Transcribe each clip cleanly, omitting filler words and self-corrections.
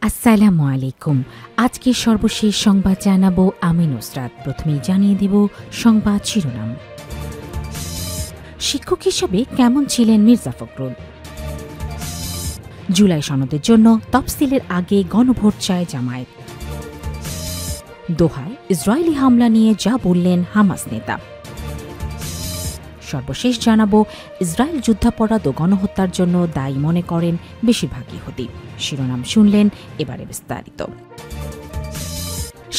আসসালামু আলাইকুম। আজকে সর্বশেষ সংবাদ জানাবো আমি নুসরাত। প্রথমেই জানিয়ে দেব সংবাদ শিরোনাম। শিক্ষক হিসেবে কেমন ছিলেন মির্জা ফখরুল? জুলাই সনদের জন্য তফসিলের আগে গণভোট চায় জামায়াত। দোহায় ইসরায়েলি হামলা নিয়ে যা বললেন হামাস নেতা। সর্বশেষ জানাবো ইসরায়েল যুদ্ধাপরাধ ও গণহত্যার জন্য দায়ী মনে করেন বেশিরভাগ ইহুদি। শিরোনাম শুনলেন, এবারে বিস্তারিত।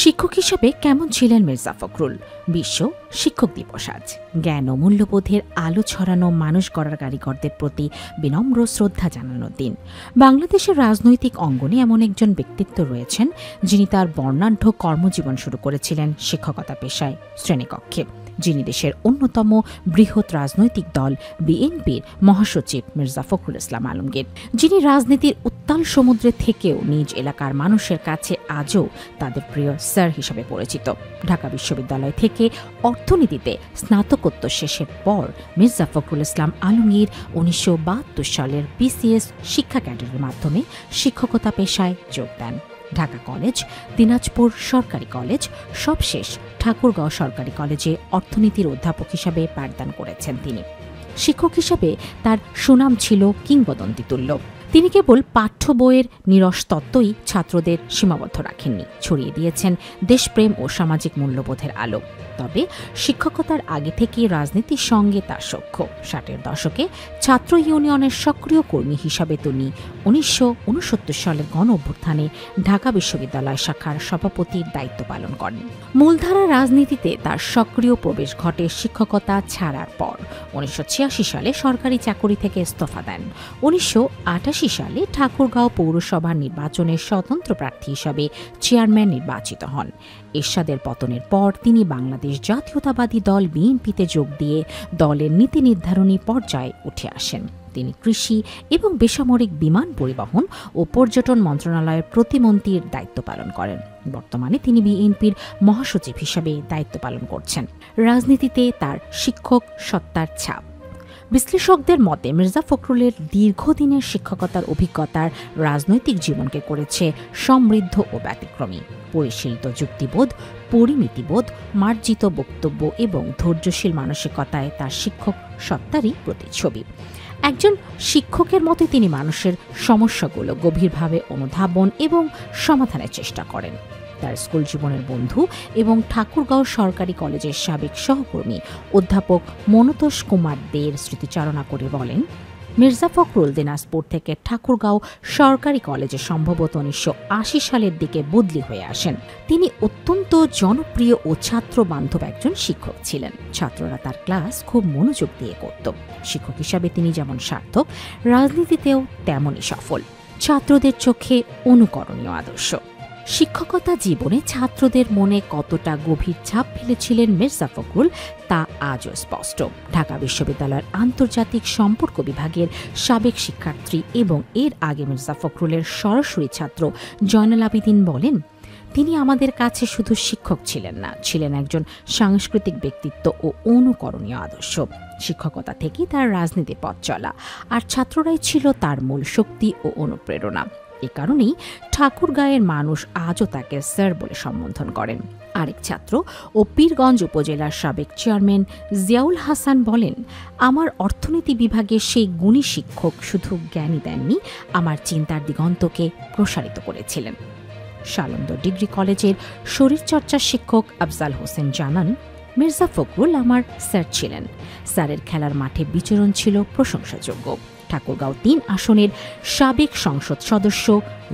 শিক্ষক হিসেবে কেমন ছিলেন মির্জা ফখরুল? বিশ্ব শিক্ষক দিবস আজ। জ্ঞান ও মূল্যবোধের আলো ছড়ানো মানুষ গড়ার কারিগরদের প্রতি বিনম্র শ্রদ্ধা জানানোর দিন। বাংলাদেশের রাজনৈতিক অঙ্গনে এমন একজন ব্যক্তিত্ব রয়েছেন যিনি তার বর্ণাঢ্য কর্মজীবন শুরু করেছিলেন শিক্ষকতা পেশায় শ্রেণীকক্ষে, যিনি দেশের অন্যতম বৃহৎ রাজনৈতিক দল বিএনপির মহাসচিব মির্জা ফখরুল ইসলাম আলমগীর, যিনি রাজনীতির উত্তাল সমুদ্রে থেকেও নিজ এলাকার মানুষের কাছে আজও তাদের প্রিয় স্যার হিসেবে পরিচিত। ঢাকা বিশ্ববিদ্যালয় থেকে অর্থনীতিতে স্নাতকোত্তর শেষের পর মির্জা ফখরুল ইসলাম আলমগীর ১৯৭২ সালের বিসিএস শিক্ষা ক্যাডারের মাধ্যমে শিক্ষকতা পেশায় যোগ দেন। ঢাকা কলেজ, দিনাজপুর সরকারি কলেজ, সবশেষ ঠাকুরগাঁও সরকারি কলেজে অর্থনীতির অধ্যাপক হিসাবে পাঠদান করেছেন তিনি। শিক্ষক হিসাবে তার সুনাম ছিল কিংবদন্তিতুল্য। তিনি কেবল পাঠ্য বইয়ের নিরস তত্ত্বই ছাত্রদের সীমাবদ্ধ রাখেননি, ছড়িয়ে দিয়েছেন দেশপ্রেম ও সামাজিক মূল্যবোধের আলো। তবে শিক্ষকতার আগে থেকেই রাজনীতির সঙ্গে তার সখ্য। ৬০-এর দশকে ছাত্র ইউনিয়নের সক্রিয় কর্মী হিসাবে তিনি ১৯৬৯ সালের গণ অভ্যুত্থানে ঢাকা বিশ্ববিদ্যালয় শাখার সভাপতির দায়িত্ব পালন করেন। মূলধারা রাজনীতিতে তার সক্রিয় প্রবেশ ঘটে শিক্ষকতা ছাড়ার পর। ১৯৮৬ সালে সরকারি চাকরি থেকে ইস্তফা দেন। ১৯৮৮ সালে ঠাকুরগাঁও পৌরসভা নির্বাচনে স্বতন্ত্র প্রার্থী হিসাবে চেয়ারম্যান নির্বাচিত হন। এরশাদের পতনের পর তিনি বাংলাদেশ জাতীয়তাবাদী দল বিএনপিতে যোগ দিয়ে দলের নীতি নির্ধারণী পর্যায়ে উঠে আসেন। তিনি কৃষি এবং বেসামরিক বিমান পরিবহন ও পর্যটন মন্ত্রণালয়ের প্রতিমন্ত্রীর দায়িত্ব পালন করেন। বর্তমানে তিনি বিএনপির মহাসচিব হিসাবে দায়িত্ব পালন করছেন। রাজনীতিতে তার শিক্ষক সত্তার ছাপ। বিশ্লেষকদের মতে মির্জা ফখরুলের দীর্ঘদিনের শিক্ষকতার অভিজ্ঞতার রাজনৈতিক জীবনকে করেছে সমৃদ্ধ ও ব্যতিক্রমী। পরিশীলিত যুক্তিবোধ, পরিমিতিবোধ, মার্জিত বক্তব্য এবং ধৈর্যশীল মানসিকতায় তার শিক্ষক সত্তারই প্রতিচ্ছবি। একজন শিক্ষকের মতে তিনি মানুষের সমস্যাগুলো গভীরভাবে অনুধাবন এবং সমাধানের চেষ্টা করেন। তার স্কুল জীবনের বন্ধু এবং ঠাকুরগাঁও সরকারি কলেজের সাবেক সহকর্মী অধ্যাপক মনতোষ কুমার দের স্মৃতিচারণা করে বলেন, মির্জা ফখরুল দিনাজপুর থেকে ঠাকুরগাঁও সরকারি কলেজে সম্ভবত ১৯৮০ সালের দিকে বদলি হয়ে আসেন। তিনি অত্যন্ত জনপ্রিয় ও ছাত্র বান্ধব একজন শিক্ষক ছিলেন। ছাত্ররা তার ক্লাস খুব মনোযোগ দিয়ে করত। শিক্ষক হিসাবে তিনি যেমন সার্থক, রাজনীতিতেও তেমনই সফল। ছাত্রদের চোখে অনুকরণীয় আদর্শ। শিক্ষকতা জীবনে ছাত্রদের মনে কতটা গভীর ছাপ ফেলেছিলেন মির্জা ফখরুল তা আজও স্পষ্ট। ঢাকা বিশ্ববিদ্যালয়ের আন্তর্জাতিক সম্পর্ক বিভাগের সাবেক শিক্ষার্থী এবং এর আগে মির্জা ফখরুলের সরাসরি ছাত্র জয়নাল আবেদিন বলেন, তিনি আমাদের কাছে শুধু শিক্ষক ছিলেন না, ছিলেন একজন সাংস্কৃতিক ব্যক্তিত্ব ও অনুকরণীয় আদর্শ। শিক্ষকতা থেকেই তার রাজনীতি পথ চলা, আর ছাত্ররাই ছিল তার মূল শক্তি ও অনুপ্রেরণা। এ কারণেই ঠাকুরগাঁয়ের মানুষ আজও তাকে স্যার বলে সম্বোধন করেন। আরেক ছাত্র ও পীরগঞ্জ উপজেলার সাবেক চেয়ারম্যান জিয়াউল হাসান বলেন, আমার অর্থনীতি বিভাগের সেই গুণী শিক্ষক শুধু জ্ঞানই দেননি, আমার চিন্তার দিগন্তকে প্রসারিত করেছিলেন। সালন্দর ডিগ্রি কলেজের শরীরচর্চার শিক্ষক আফজাল হোসেন জানান, মির্জা ফখরুল আমার স্যার ছিলেন। স্যারের খেলার মাঠে বিচরণ ছিল প্রশংসাযোগ্য। ঠাকুরগাঁও ৩ আসনের সাবেক সংসদ সদস্য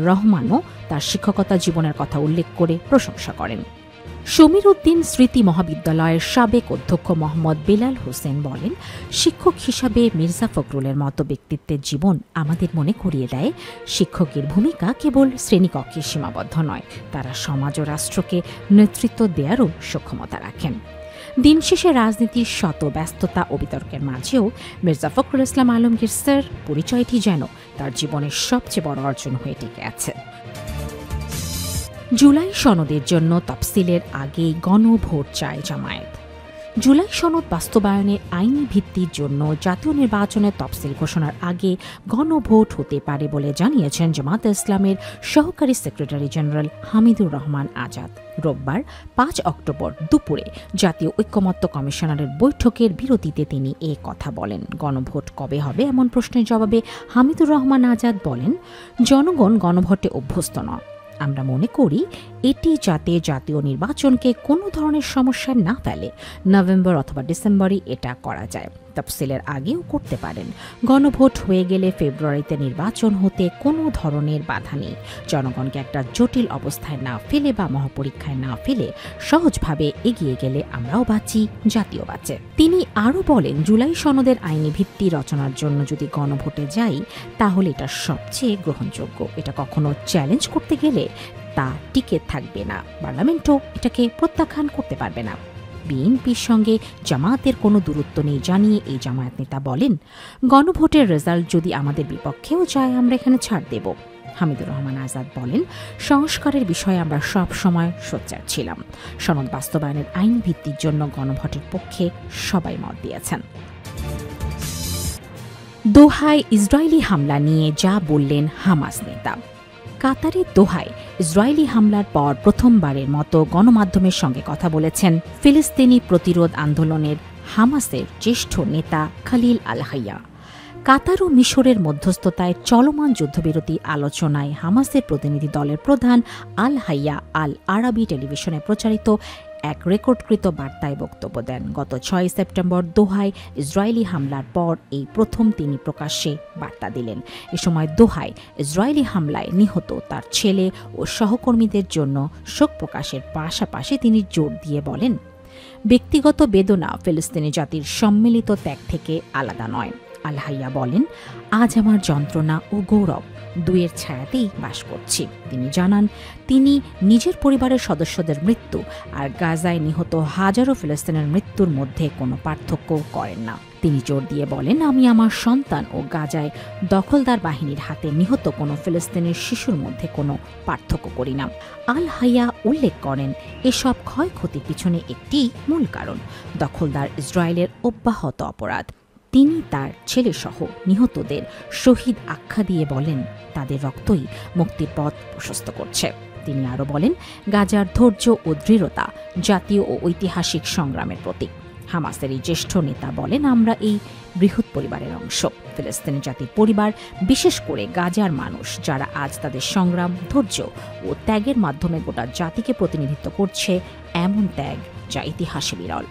রহমানও তার শিক্ষকতা জীবনের কথা উল্লেখ করে প্রশংসা করেন। সমীর উদ্দিন স্মৃতি মহাবিদ্যালয়ের সাবেক অধ্যক্ষ মোহাম্মদ বেলাল হোসেন বলেন, শিক্ষক হিসাবে মির্জা ফখরুলের মতো ব্যক্তিত্বের জীবন আমাদের মনে করিয়ে দেয় শিক্ষকের ভূমিকা কেবল শ্রেণীকক্ষে সীমাবদ্ধ নয়, তারা সমাজ ও রাষ্ট্রকে নেতৃত্ব দেওয়ারও সক্ষমতা রাখেন। দিন শেষে রাজনীতির শত ব্যস্ততা ও বিতর্কের মাঝেও মির্জা ফখরুল ইসলাম আলমগীর স্যার পরিচয়টি যেন তার জীবনের সবচেয়ে বড় অর্জন হয়ে টিকে আছে। জুলাই সনদের জন্য তফসিলের আগেই গণভোট চায় জামায়াত। জুলাই সনদ বাস্তবায়নের আইনি ভিত্তির জন্য জাতীয় নির্বাচনের তফসিল ঘোষণার আগে গণভোট হতে পারে বলে জানিয়েছেন জামায়াতে ইসলামের সহকারী সেক্রেটারি জেনারেল হামিদুর রহমান আজাদ। রোববার 5 অক্টোবর দুপুরে জাতীয় ঐকমত্য কমিশনারের বৈঠকের বিরতিতে তিনি এ কথা বলেন। গণভোট কবে হবে এমন প্রশ্নের জবাবে হামিদুর রহমান আজাদ বলেন, জনগণ গণভোটে অভ্যস্ত নয়। আমরা মনে করি এটি যাতে জাতীয় নির্বাচনকে কোনো ধরনের সমস্যা না ফেলে, নভেম্বর অথবা ডিসেম্বরে এটা করা যায়। তফসিলের আগেও করতে পারেন। গণভোট হয়ে গেলে ফেব্রুয়ারিতে নির্বাচন হতে কোনো ধরনের বাধা নেই। জনগণকে একটা জটিল অবস্থায় না ফেলে বা মহাপরীক্ষায় না ফেলে সহজভাবে এগিয়ে গেলে আমরাও বাঁচি, জাতীয় বাঁচে। তিনি আরও বলেন, জুলাই সনদের আইনি ভিত্তি রচনার জন্য যদি গণভোটে যাই তাহলে এটা সবচেয়ে গ্রহণযোগ্য। এটা কখনো চ্যালেঞ্জ করতে গেলে তা টিকে থাকবে না, পার্লামেন্টও এটাকে প্রত্যাখ্যান করতে পারবে না। বিএনপির সঙ্গে জামায়াতের কোনো দূরত্ব নেই জানিয়ে এই জামায়াত নেতা বলেন, গণভোটের রেজাল্ট যদি আমাদের বিপক্ষেও যায় আমরা এখানে ছাড় দেব। হামিদুর রহমান আজাদ বলেন, সংস্কারের বিষয়ে আমরা সব সময় সোচ্চার ছিলাম। সনদ বাস্তবায়নের আইনি ভিত্তির জন্য গণভোটের পক্ষে সবাই মত দিয়েছেন। দোহায় ইসরায়েলি হামলা নিয়ে যা বললেন হামাস নেতা। কাতারের দোহায় ইসরায়েলি হামলার পর প্রথমবারের মতো গণমাধ্যমের সঙ্গে কথা বলেছেন ফিলিস্তিনি প্রতিরোধ আন্দোলনের হামাসের জ্যেষ্ঠ নেতা খালিল আল হাইয়া। কাতার ও মিশরের মধ্যস্থতায় চলমান যুদ্ধবিরতি আলোচনায় হামাসের প্রতিনিধি দলের প্রধান আল হাইয়া আল আরাবি টেলিভিশনে প্রচারিত এক রেকর্ডকৃত বার্তায় বক্তব্য দেন। গত 6 সেপ্টেম্বর দোহায় ইসরায়েলি হামলার পর এই প্রথম তিনি প্রকাশ্যে বার্তা দিলেন। এ সময় দোহায় ইসরায়েলি হামলায় নিহত তার ছেলে ও সহকর্মীদের জন্য শোক প্রকাশের পাশাপাশি তিনি জোর দিয়ে বলেন, ব্যক্তিগত বেদনা ফিলিস্তিনি জাতির সম্মিলিত ত্যাগ থেকে আলাদা নয়। আল হাইয়া বলেন, আজ আমার যন্ত্রণা ও গৌরব দুয়ের ছায়াতেই বাস করছি। তিনি জানান, তিনি নিজের পরিবারের সদস্যদের মৃত্যু আর গাজায় নিহত হাজারো ফিলিস্তিনের মৃত্যুর মধ্যে কোনো পার্থক্য করেন না। তিনি জোর দিয়ে বলেন, আমি আমার সন্তান ও গাজায় দখলদার বাহিনীর হাতে নিহত কোনো ফিলিস্তিনের শিশুর মধ্যে কোনো পার্থক্য করি না। আল হাইয়া উল্লেখ করেন, এসব ক্ষয়ক্ষতির পিছনে একটি মূল কারণ দখলদার ইসরায়েলের অব্যাহত অপরাধ। তিনি তার ছেলেসহ নিহতদের শহীদ আখ্যা দিয়ে বলেন, তাদের রক্তই মুক্তির পথ প্রশস্ত করছে। তিনি আরও বলেন, গাজার ধৈর্য ও দৃঢ়তা জাতীয় ও ঐতিহাসিক সংগ্রামের প্রতীক। হামাসের এই জ্যেষ্ঠ নেতা বলেন, আমরা এই বৃহৎ পরিবারের অংশ। ফিলিস্তিনি জাতির পরিবার, বিশেষ করে গাজার মানুষ যারা আজ তাদের সংগ্রাম, ধৈর্য ও ত্যাগের মাধ্যমে গোটা জাতিকে প্রতিনিধিত্ব করছে, এমন ত্যাগ যা ইতিহাসে বিরল।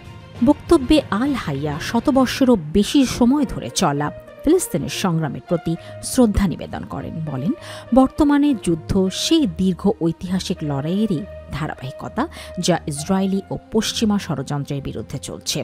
বক্তব্যে আল হাইয়া শতবর্ষেরও বেশি সময় ধরে চলা ফিলিস্তিনের সংগ্রামের প্রতি শ্রদ্ধা নিবেদন করেন। বলেন, বর্তমানে যুদ্ধ সেই দীর্ঘ ঐতিহাসিক লড়াইয়েরই ধারাবাহিকতা যা ইসরায়েলি ও পশ্চিমা ষড়যন্ত্রের বিরুদ্ধে চলছে।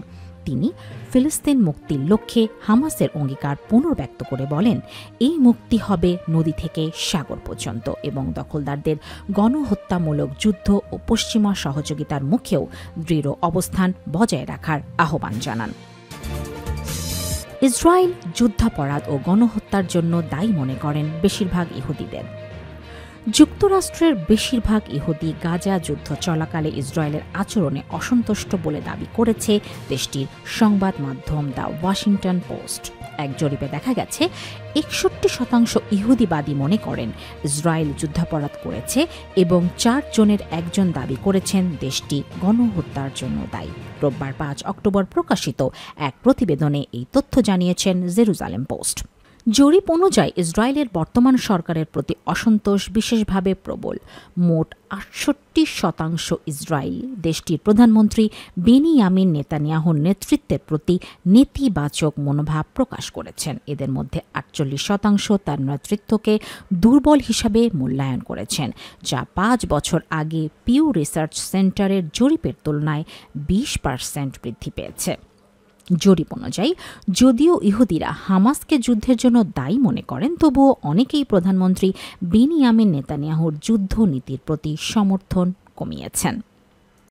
তিনি ফিলিস্তিন মুক্তির লক্ষ্যে হামাসের অঙ্গীকার পুনর্ব্যক্ত করে বলেন, এই মুক্তি হবে নদী থেকে সাগর পর্যন্ত এবং দখলদারদের গণহত্যামূলক যুদ্ধ ও পশ্চিমা সহযোগিতার মুখেও দৃঢ় অবস্থান বজায় রাখার আহ্বান জানান। ইসরায়েল যুদ্ধাপরাধ ও গণহত্যার জন্য দায়ী মনে করেন বেশিরভাগ ইহুদিদের। যুক্তরাষ্ট্রের বেশিরভাগ ইহুদি গাজা যুদ্ধ চলাকালে ইসরায়েলের আচরণে অসন্তুষ্ট বলে দাবি করেছে দেশটির সংবাদ মাধ্যম দ্য ওয়াশিংটন পোস্ট। এক জরিপে দেখা গেছে 61% ইহুদিবাদী মনে করেন ইসরায়েল যুদ্ধাপরাধ করেছে এবং 4 জনের 1 জন দাবি করেছেন দেশটি গণহত্যার জন্য দায়ী। রোববার 5 অক্টোবর প্রকাশিত এক প্রতিবেদনে এই তথ্য জানিয়েছেন জেরুজালেম পোস্ট। জরিপ অনুযায়ী ইসরায়েলের বর্তমান সরকারের প্রতি অসন্তোষ বিশেষভাবে প্রবল। মোট 68% ইসরায়েলি দেশটির প্রধানমন্ত্রী বেনিয়ামিন নেতানিয়াহুর নেতৃত্বের প্রতি নেতিবাচক মনোভাব প্রকাশ করেছেন। এদের মধ্যে 48% তার নেতৃত্বকে দুর্বল হিসাবে মূল্যায়ন করেছেন, যা 5 বছর আগে পিউ রিসার্চ সেন্টারের জরিপের তুলনায় 20% বৃদ্ধি পেয়েছে। জরিপ অনুযায়ী যদিও ইহুদিরা হামাসকে যুদ্ধের জন্য দায়ী মনে করেন, তবুও অনেকেই প্রধানমন্ত্রী বেনিয়ামিন নেতানিয়াহুর যুদ্ধ নীতির প্রতি সমর্থন কমিয়েছেন।